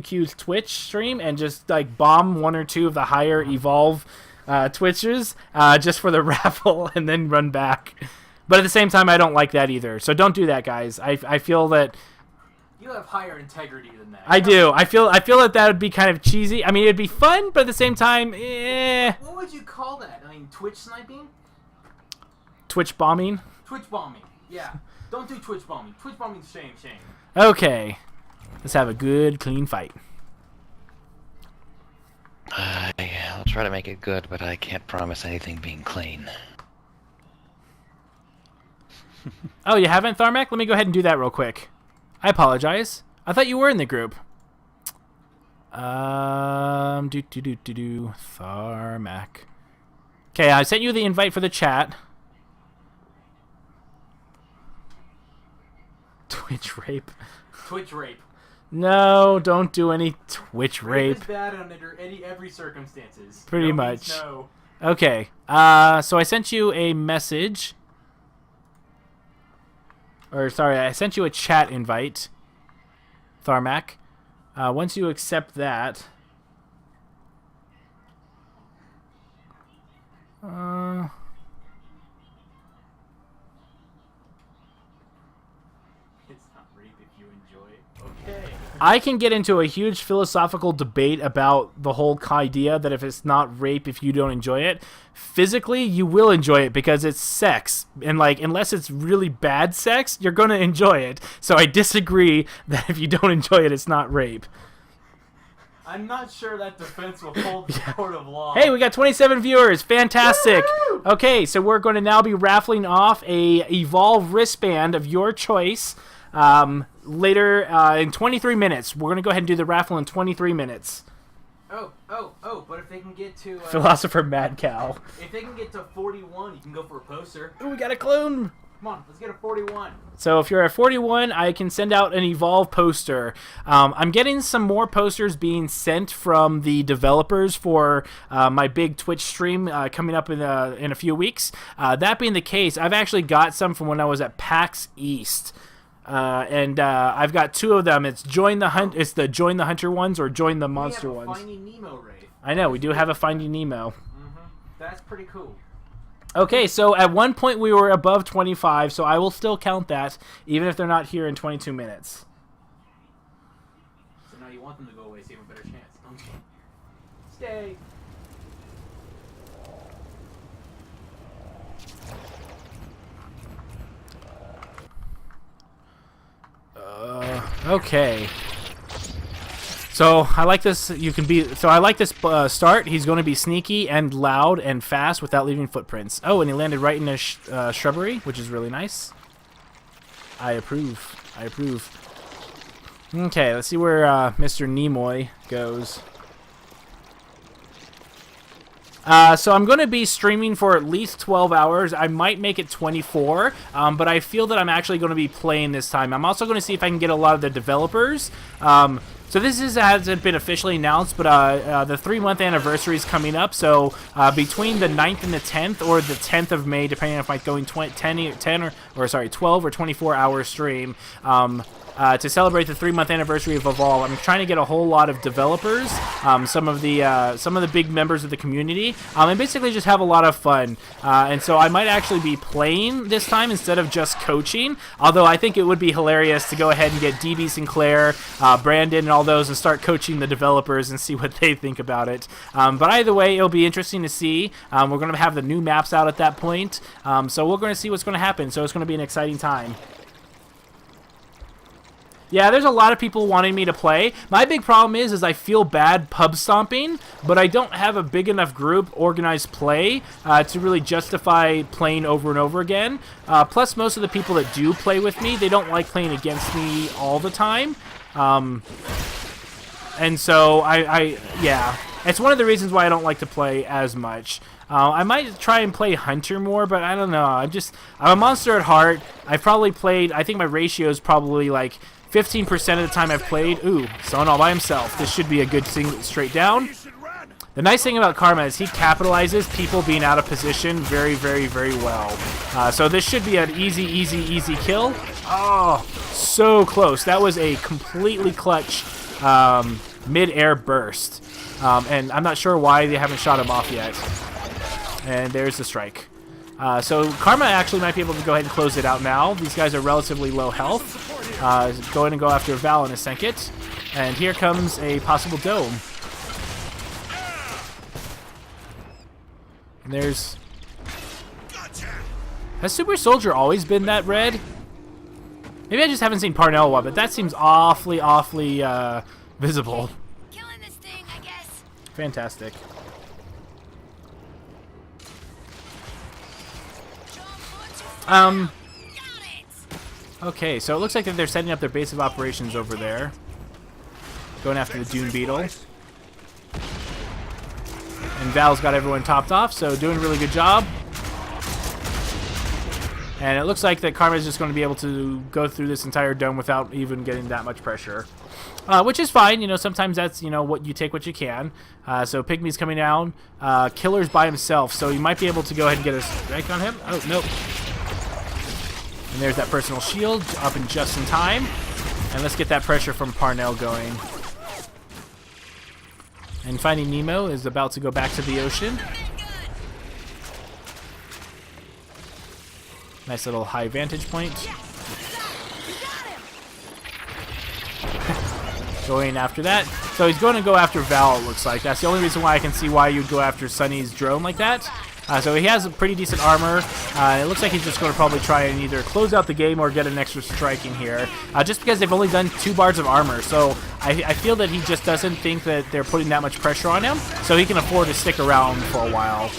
MaddCowQQ's Twitch stream and just like bomb one or two of the higher evolve Twitchers just for the raffle and then run back. But at the same time, I don't like that either. So don't do that, guys. I feel that you have higher integrity than that. I do. I feel that would be kind of cheesy. I mean, it'd be fun, but at the same time, What would you call that? I mean, Twitch sniping? Twitch bombing? Twitch bombing. Yeah. Don't do Twitch bombing. Twitch bombing's shame. Okay. Let's have a good, clean fight. I'll try to make it good, but I can't promise anything being clean. Oh, you haven't, Tharmac? Let me go ahead and do that real quick. I apologize. I thought you were in the group. Tharmac. Okay, I sent you the invite for the chat. Twitch rape. Twitch rape. No, don't do any Twitch rape. Rape is bad under every circumstances. Pretty No much. means no. Okay. So I sent you a message. Or, sorry, I sent you a chat invite, Tharmac. Once you accept that... It's not rape if you enjoy it. Okay. I can get into a huge philosophical debate about the whole idea that if it's not rape if you don't enjoy it, physically you will enjoy it because it's sex, and like unless it's really bad sex, you're gonna enjoy it. So I disagree that if you don't enjoy it, it's not rape. I'm not sure that defense will hold the court of law. Hey, we got 27 viewers. Fantastic. Woo! Okay, so we're going to now be raffling off a Evolve wristband of your choice. Later in 23 minutes. We're going to go ahead and do the raffle in 23 minutes. Oh, but if they can get to... Philosopher Mad Cow. If they can get to 41, you can go for a poster. Ooh, we got a clone. Come on, let's get a 41. So if you're at 41, I can send out an Evolve poster. I'm getting some more posters being sent from the developers for my big Twitch stream coming up in a few weeks. That being the case, I've actually got some from when I was at PAX East. And I've got two of them. It's Join the Join the Hunter ones or Join the Monster we have a ones. Finding Nemo raid. I know, we do have a Finding Nemo. That's pretty cool. Okay, so at one point we were above 25, so I will still count that, even if they're not here in 22 minutes. So now you want them to go away so you have a better chance, don't you? Stay. Okay. So I like this. I like this start. He's going to be sneaky and loud and fast without leaving footprints. Oh, and he landed right in a shrubbery, which is really nice. I approve. Okay, let's see where Mr. Nimoy goes. So I'm going to be streaming for at least 12 hours. I might make it 24, but I feel that I'm actually going to be playing this time. I'm also going to see if I can get a lot of the developers. So this hasn't been officially announced, but the 3-month anniversary is coming up. So between the 9th and the 10th, or the 10th of May, depending on if I'm going 12 or 24 hour stream, to celebrate the 3-month anniversary of Evolve. I'm trying to get a whole lot of developers, some of the big members of the community, and basically just have a lot of fun. And so I might actually be playing this time instead of just coaching, although I think it would be hilarious to go ahead and get DB Sinclair, Brandon, and all those and start coaching the developers and see what they think about it. But either way, it'll be interesting to see. We're going to have the new maps out at that point, so we're going to see what's going to happen. So it's going to be an exciting time. Yeah, there's a lot of people wanting me to play. My big problem is I feel bad pub stomping, but I don't have a big enough group organized play to really justify playing over and over again. Plus, most of the people that do play with me, they don't like playing against me all the time. And so, yeah, it's one of the reasons why I don't like to play as much. I might try and play Hunter more, but I don't know. I'm a monster at heart. I think my ratio is probably like 15% of the time I've played. Ooh, someone all by himself. This should be a good straight down. The nice thing about Karma is he capitalizes people being out of position very, very, very well. So this should be an easy kill. Oh, so close. That was a completely clutch mid-air burst. And I'm not sure why they haven't shot him off yet. And there's the strike. So Karma actually might be able to go ahead and close it out now. These guys are relatively low health. Go ahead and go after Val in a second. And here comes a possible dome. And there's... Has Super Soldier always been that red? Maybe I just haven't seen Parnell one, but that seems awfully visible. Killing this thing, I guess. Fantastic. Okay, so it looks like that they're setting up their base of operations over there. Going after the Dune Beetle. And Val's got everyone topped off, so doing a really good job. And it looks like that Karma is just going to be able to go through this entire dome without even getting that much pressure. Which is fine, you know, sometimes that's, you know, what you take what you can. So Pygmy's coming down. Killer's by himself, so you might be able to go ahead and get a strike on him. Oh, nope. And there's that personal shield up in just in time. And let's get that pressure from Parnell going. And Finding Nemo is about to go back to the ocean. Nice little high vantage point. Going after that. So he's going to go after Val, it looks like. That's the only reason why I can see why you'd go after Sunny's drone like that. So he has a pretty decent armor. It looks like he's just going to probably try and either close out the game or get an extra strike in here. Just because they've only done 2 bars of armor. So I feel that he just doesn't think that they're putting that much pressure on him. So he can afford to stick around for a while.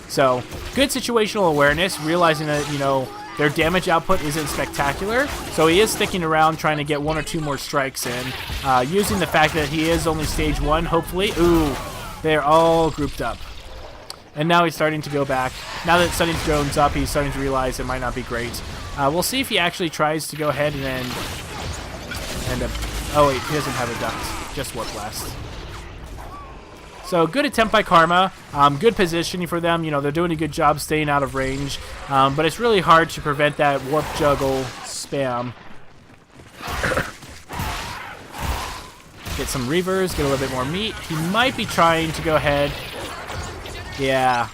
So, good situational awareness, realizing that, you know, their damage output isn't spectacular. So he is sticking around trying to get 1 or 2 more strikes in. Using the fact that he is only stage 1, hopefully. Ooh, they're all grouped up. And now he's starting to go back. Now that Sunny's drone's up, he's starting to realize it might not be great. We'll see if he actually tries to go ahead and then end up... Oh wait, he doesn't have a duct. Just Warp Blast. So good attempt by Karma. Good positioning for them. You know, they're doing a good job staying out of range. But it's really hard to prevent that Warp Juggle spam. Get some Reavers, get a little bit more meat. He might be trying to go ahead. Yeah.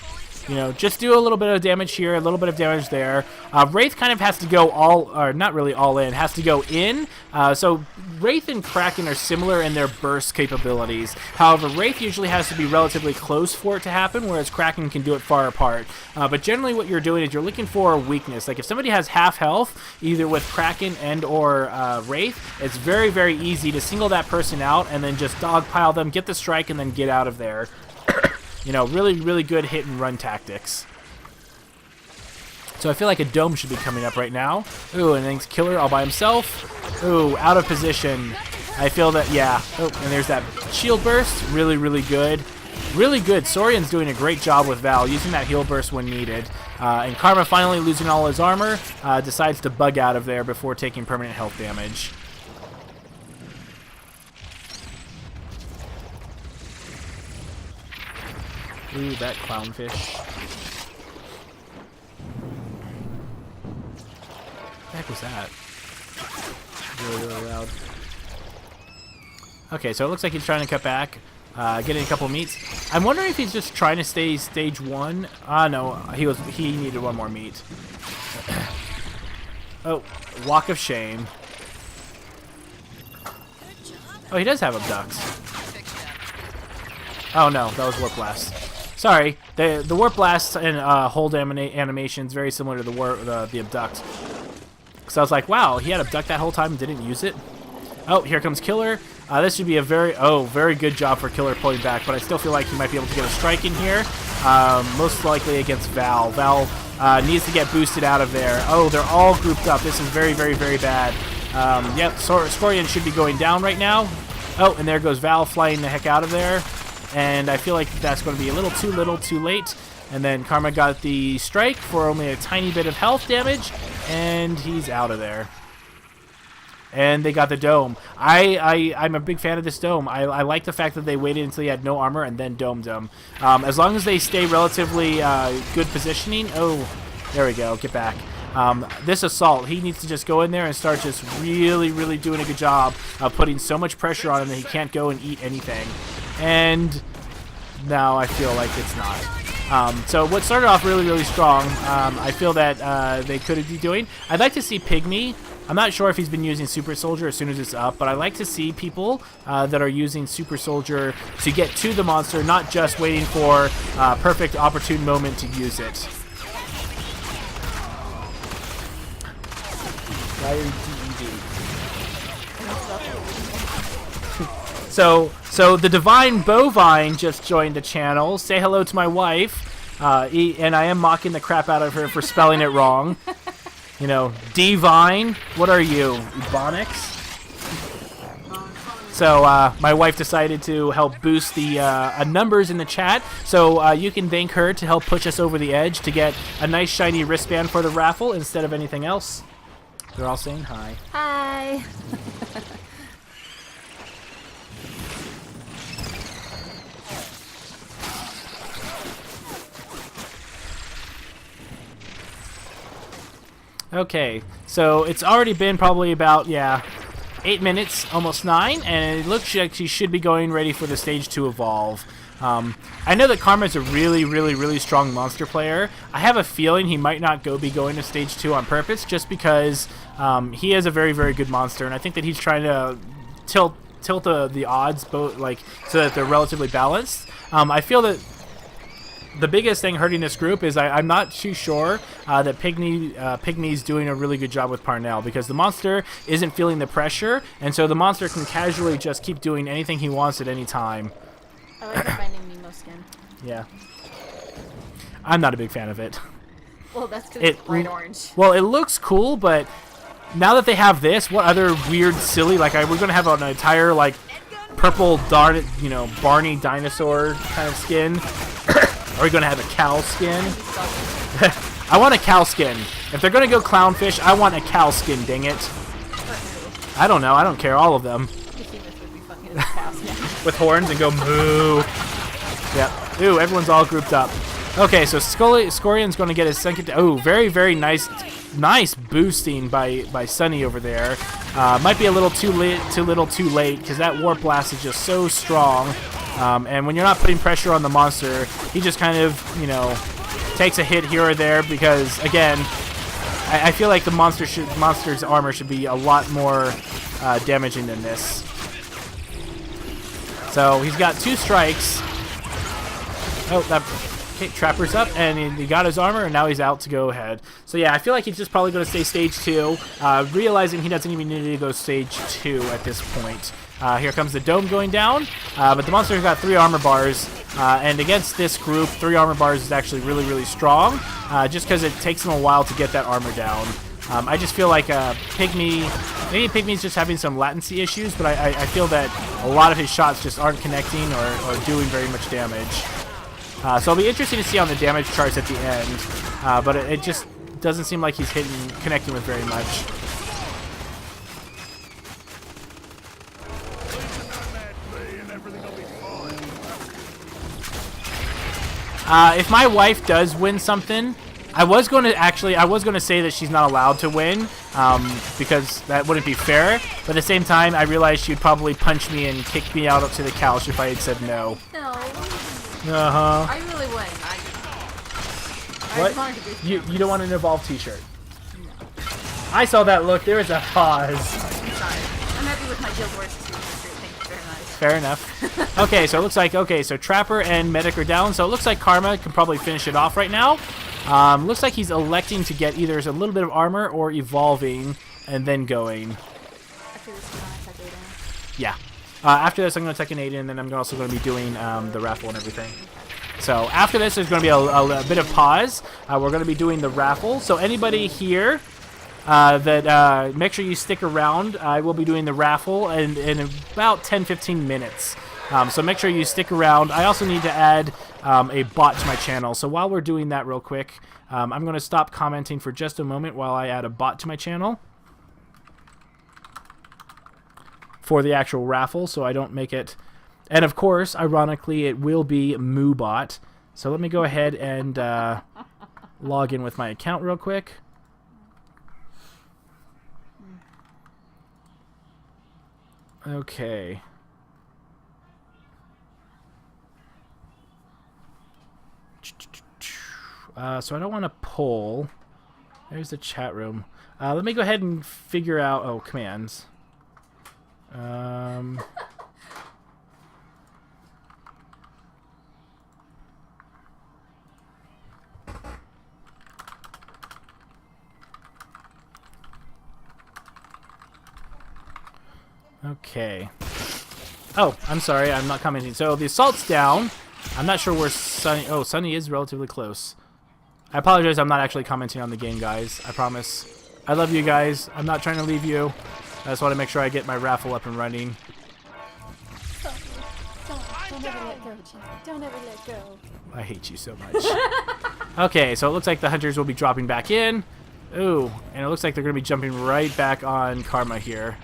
You know, just do a little bit of damage here, a little bit of damage there. Wraith kind of has to go not really all in, has to go in. So Wraith and Kraken are similar in their burst capabilities. However, Wraith usually has to be relatively close for it to happen, whereas Kraken can do it far apart. But generally what you're doing is you're looking for a weakness. Like if somebody has half health, either with Kraken and or Wraith, it's very, very easy to single that person out and then just dogpile them, get the strike, and then get out of there. You know, really, really good hit and run tactics. So I feel like a dome should be coming up right now. Ooh, and then Killer all by himself. Ooh, out of position. I feel that, yeah. Oh, and there's that shield burst. Really, really good. Really good. Saurian's doing a great job with Val, using that heal burst when needed. And Karma, finally losing all his armor, decides to bug out of there before taking permanent health damage. Ooh, that clownfish. What the heck was that? Really, really loud. Okay, so it looks like he's trying to cut back, getting a couple meats. I'm wondering if he's just trying to stay stage 1. No, he needed 1 more meat. Oh, Walk of Shame. Oh, he does have abducts. Oh no, that was Warp Blast. Sorry, the Warp Blast and hold animation is very similar to the Abduct. So I was like, wow, he had Abduct that whole time and didn't use it. Oh, here comes Killer. This should be a very good job for Killer pulling back, but I still feel like he might be able to get a strike in here. Most likely against Val. Val needs to get boosted out of there. Oh, they're all grouped up. This is very, very, very bad. Yep, Saurian should be going down right now. Oh, and there goes Val flying the heck out of there. And I feel like that's going to be a little, too late. And then Karma got the strike for only a tiny bit of health damage, and he's out of there. And they got the dome. I'm a big fan of this dome. I like the fact that they waited until he had no armor and then domed him. As long as they stay relatively good positioning. Oh, there we go. Get back. This assault, he needs to just go in there and start just really doing a good job of putting so much pressure on him that he can't go and eat anything. And now I feel like it's not. So what started off really strong, I feel that they could be doing. I'd like to see Pygmy. I'm not sure if he's been using Super Soldier as soon as it's up, but I like to see people that are using Super Soldier to get to the monster, not just waiting for a perfect opportune moment to use it. So the Divine Bovine just joined the channel. Say hello to my wife, and I am mocking the crap out of her for spelling it wrong. You know, Divine, what are you, Ebonics? So my wife decided to help boost the numbers in the chat, so you can thank her to help push us over the edge to get a nice shiny wristband for the raffle instead of anything else. They're all saying hi. Hi. Okay, so it's already been probably about, 8 minutes, almost 9, and it looks like she should be going ready for the stage 2 evolve. I know that Karma's a really strong monster player. I have a feeling he might not be going to stage 2 on purpose, just because he is a very good monster, and I think that he's trying to tilt the odds both so that they're relatively balanced. I feel that the biggest thing hurting this group is I'm not too sure that Pygmy's doing a really good job with Parnell, because the monster isn't feeling the pressure, and so the monster can casually just keep doing anything he wants at any time. I like the Finding Nemo skin. Yeah. I'm not a big fan of it. Well, that's because it's bright orange. Well, it looks cool, but now that they have this, what other weird, silly, we're going to have an entire, purple, Barney dinosaur kind of skin. Are we going to have a cow skin? I want a cow skin. If they're going to go clownfish, I want a cow skin, dang it. I don't know. I don't care. All of them. With horns and go moo. Yep. Ooh, everyone's all grouped up. Okay, so Scorian's going to get his second... Oh, very nice boosting by Sunny over there. Might be a little too late, because that Warp Blast is just so strong. And when you're not putting pressure on the monster, he just kind of, takes a hit here or there, because, again, I feel like the monster's armor should be a lot more damaging than this. So he's got 2 strikes. Oh, that Trapper's up, and he got his armor, and now he's out to go ahead. So yeah, I feel like he's just probably going to stay stage 2, realizing he doesn't even need to go stage 2 at this point. Here comes the dome going down, but the monster's got 3 armor bars, and against this group, 3 armor bars is actually really strong, just because it takes them a while to get that armor down. I just feel like maybe Pygmy's just having some latency issues, but I feel that a lot of his shots just aren't connecting or doing very much damage. So it'll be interesting to see on the damage charts at the end, but it just doesn't seem like he's connecting with very much. If my wife does win something, I was going to say that she's not allowed to win, because that wouldn't be fair. But at the same time, I realized she'd probably punch me and kick me out up to the couch if I had said no. No. Uh-huh. I really wouldn't. What? You don't want an Evolve t-shirt? No. I saw that look. There was a pause. I'm sorry. I'm happy with my Guild Wars 2 t-shirt. Thank you very much. Fair enough. Okay, so it looks like, so Trapper and Medic are down. So it looks like Karma can probably finish it off right now. Looks like he's electing to get either a little bit of armor or evolving and then going. After this, you want to attack Aiden? Yeah. After this, I'm going to attack an Aiden, and then I'm also going to be doing the raffle and everything. So after this, there's going to be a bit of pause. We're going to be doing the raffle. So anybody here that make sure you stick around. I will be doing the raffle in about 10-15 minutes. So make sure you stick around. I also need to add a bot to my channel. So while we're doing that real quick, I'm going to stop commenting for just a moment while I add a bot to my channel for the actual raffle, so I don't make it. And of course, ironically, it will be MooBot. So let me go ahead and log in with my account real quick. Okay. So I don't want to pull. There's the chat room. Let me go ahead and figure out... Oh, commands. Okay. Oh, I'm sorry. I'm not commenting. So the assault's down. I'm not sure where Sunny... Oh, Sunny is relatively close. I apologize. I'm not actually commenting on the game, guys. I promise. I love you guys. I'm not trying to leave you. I just want to make sure I get my raffle up and running. Don't ever let go, Jack. Don't ever let go. I hate you so much. Okay, so it looks like the hunters will be dropping back in. Ooh, and it looks like they're going to be jumping right back on Karma here.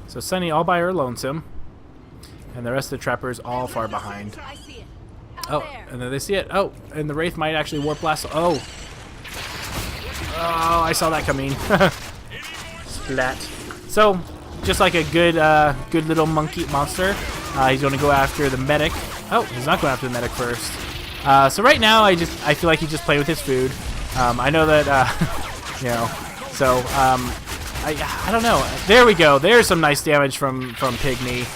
So Sunny all by her lonesome, and the rest of the trappers all far behind. I see it. Oh, and then they see it. Oh, and the Wraith might actually warp blast. Oh. Oh, I saw that coming. Splat. So, just like a good good little monkey monster, he's going to go after the medic. Oh, he's not going after the medic first. So right now, I feel like he's just playing with his food. I know that, you know, so, I don't know. There we go. There's some nice damage from Pygmy.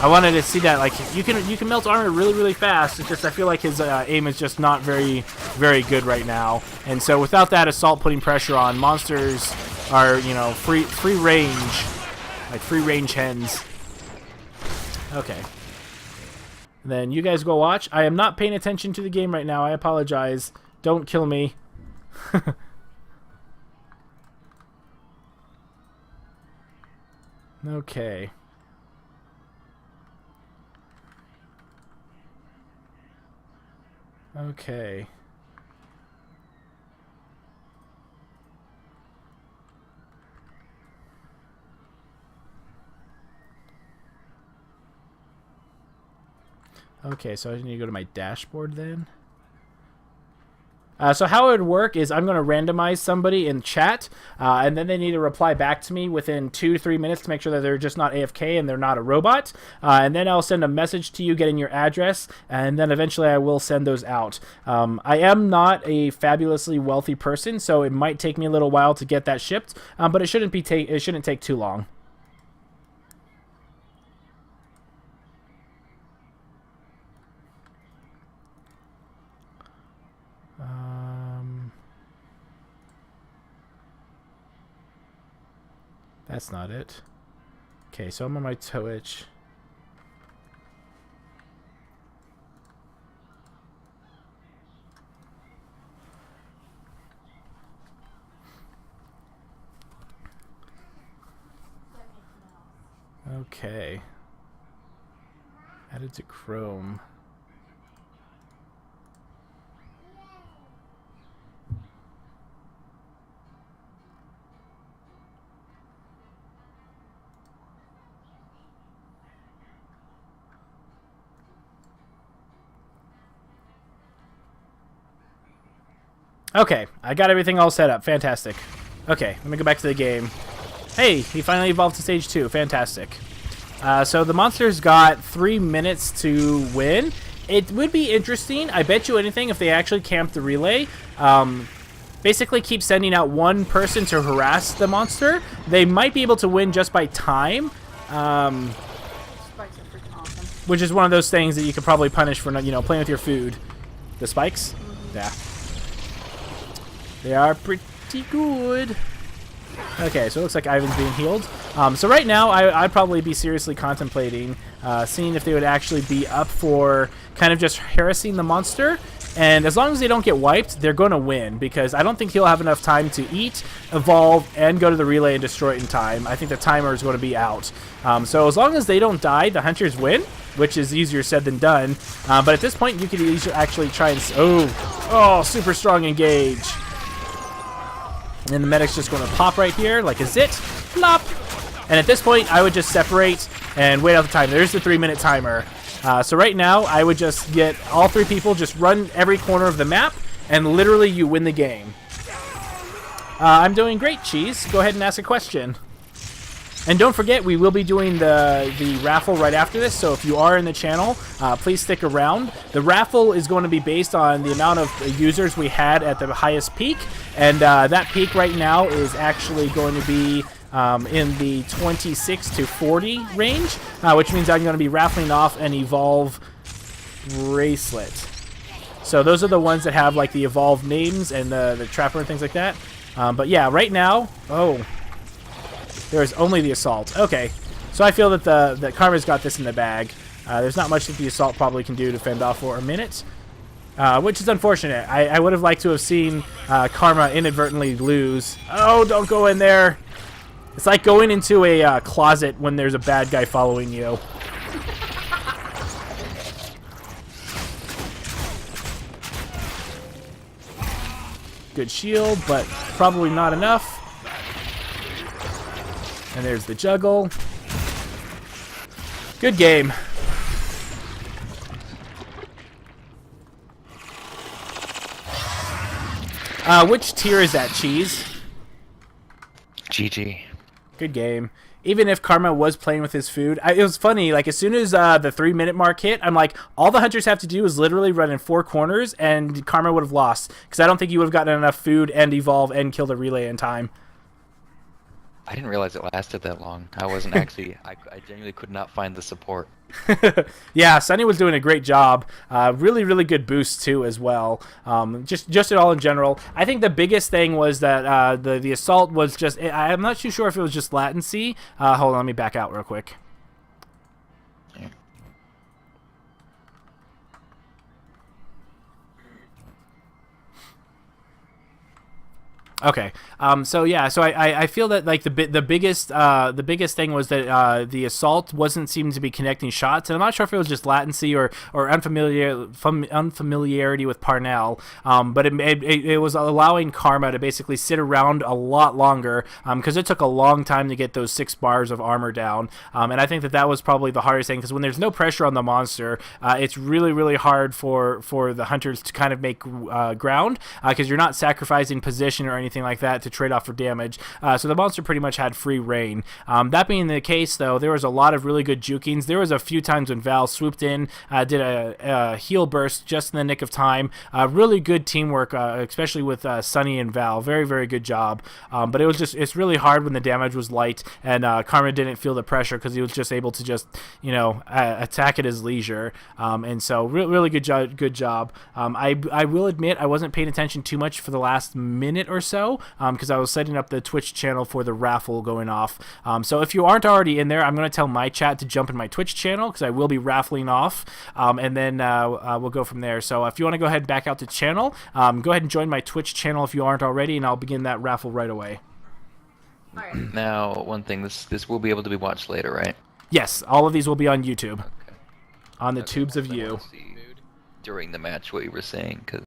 I wanted to see that. Like you can melt armor really, really fast. It's just I feel like his aim is just not very good right now. And so without that assault putting pressure on, monsters are, you know, free range, like free range hens. Okay. And then you guys go watch. I am not paying attention to the game right now. I apologize. Don't kill me. Okay. Okay. Okay, so I need to go to my dashboard then. So how it would work is I'm going to randomize somebody in chat, and then they need to reply back to me within 2 to 3 minutes to make sure that they're just not AFK and they're not a robot. And then I'll send a message to you getting your address, and then eventually I will send those out. I am not a fabulously wealthy person, so it might take me a little while to get that shipped, but it shouldn't take too long. That's not it. Okay, so I'm on my Twitch. Okay. Added to Chrome. Okay, I got everything all set up. Fantastic. Okay, let me go back to the game. Hey, he finally evolved to stage 2. Fantastic. So the monster's got 3 minutes to win. It would be interesting, I bet you anything, if they actually camp the relay. Basically keep sending out one person to harass the monster. They might be able to win just by time. Spikes are freaking awesome. Which is one of those things that you could probably punish for, you know, playing with your food. The spikes? Yeah. They are pretty good. Okay, so it looks like Ivan's being healed. So right now, I'd probably be seriously contemplating seeing if they would actually be up for kind of just harassing the monster. And as long as they don't get wiped, they're going to win, because I don't think he'll have enough time to eat, evolve, and go to the relay and destroy it in time. I think the timer is going to be out. So as long as they don't die, the hunters win, which is easier said than done. But at this point, you could actually try and... Oh, super strong engage. And the medic's just going to pop right here like a zit. Plop. And at this point, I would just separate and wait out the time. There's the 3-minute timer. So right now, I would just get all 3 people, just run every corner of the map, and literally you win the game. I'm doing great, Cheese. Go ahead and ask a question. And don't forget, we will be doing the raffle right after this, so if you are in the channel, please stick around. The raffle is going to be based on the amount of users we had at the highest peak, and that peak right now is actually going to be in the 26 to 40 range, which means I'm going to be raffling off an Evolve bracelet. So those are the ones that have like the Evolve names and the Trapper and things like that. But yeah, right now, there is only the Assault. Okay, so I feel that that Karma's got this in the bag. There's not much that the Assault probably can do to fend off for a minute, which is unfortunate. I would have liked to have seen Karma inadvertently lose. Oh, don't go in there. It's like going into a closet when there's a bad guy following you. Good shield, but probably not enough. And there's the juggle. Good game. Which tier is that, Cheese? GG. Good game. Even if Karma was playing with his food, it was funny. Like, as soon as the 3-minute mark hit, I'm like, all the hunters have to do is literally run in 4 corners, and Karma would have lost. Because I don't think you would have gotten enough food and evolve and kill the relay in time. I didn't realize it lasted that long. I wasn't actually... I genuinely could not find the support. Yeah, Sunny was doing a great job. Really, really good boost too as well. Just it all in general. I think the biggest thing was that the assault was just. I'm not too sure if it was just latency. Hold on, let me back out real quick. Yeah. Okay. So yeah. So I feel that like the biggest thing was that the assault wasn't seeming to be connecting shots, and I'm not sure if it was just latency or unfamiliarity with Parnell. But it was allowing Karma to basically sit around a lot longer because it took a long time to get those 6 bars of armor down. And I think that was probably the hardest thing, because when there's no pressure on the monster, it's really, really hard for the hunters to kind of make ground, because you're not sacrificing position or anything like that to trade off for damage. So the monster pretty much had free reign. That being the case, though, there was a lot of really good jukings. There was a few times when Val swooped in, did a heal burst just in the nick of time. Really good teamwork, especially with Sunny and Val. Very, very good job. But it's really hard when the damage was light, and Karma didn't feel the pressure because he was just able to just, attack at his leisure. And so really good job. I will admit I wasn't paying attention too much for the last minute or so, because I was setting up the Twitch channel for the raffle going off. So if you aren't already in there, I'm going to tell my chat to jump in my Twitch channel, because I will be raffling off, and then we'll go from there. So if you want to go ahead and back out to channel, go ahead and join my Twitch channel if you aren't already, and I'll begin that raffle right away. All right. Now, one thing, this will be able to be watched later, right? Yes, all of these will be on YouTube. Okay. On the tubes of I you. wanna see during the match what you were saying, because